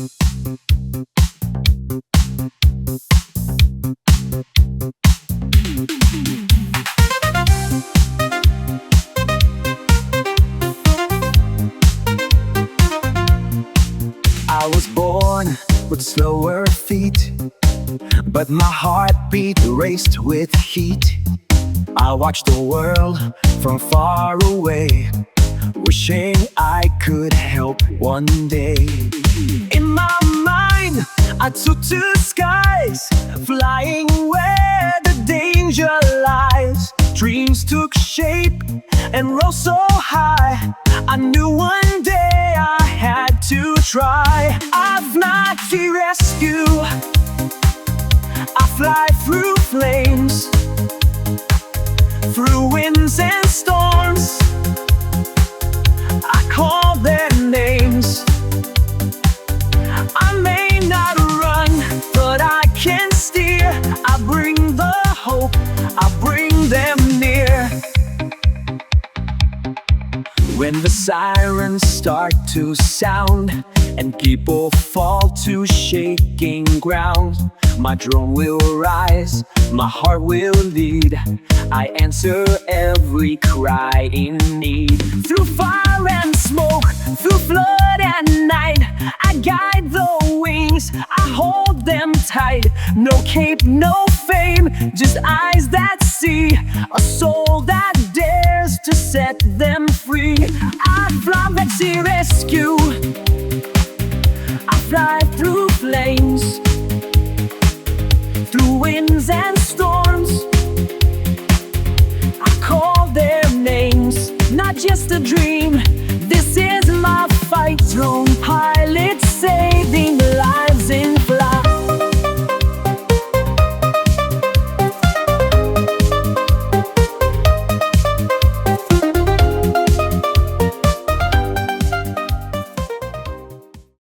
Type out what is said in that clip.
I was born with slower feet, but my heartbeat raced with heat. I watched the world from far away, wishing I could help one day. In my mind, I took to skies, flying where the danger lies. Dreams took shape and rose so high. I knew one day I had to try. I fly to rescue, I fly through flames, through winds and storms. I call their names. I may not run, but I can steer. I bring the hope, I bring them near. When the sirens start to sound and people fall to shaking ground, my drum will rise, my heart will lead. I answer every cry in need. Through fire and smoke, through flood and night, I guide the wings, I hold them tight. No cape, no fame, just eyes that see, a soul that dares to set them free. I fly back to rescue, I fly through flames, through winds and storms. I call their names, not just a dream. This is my fight, thrown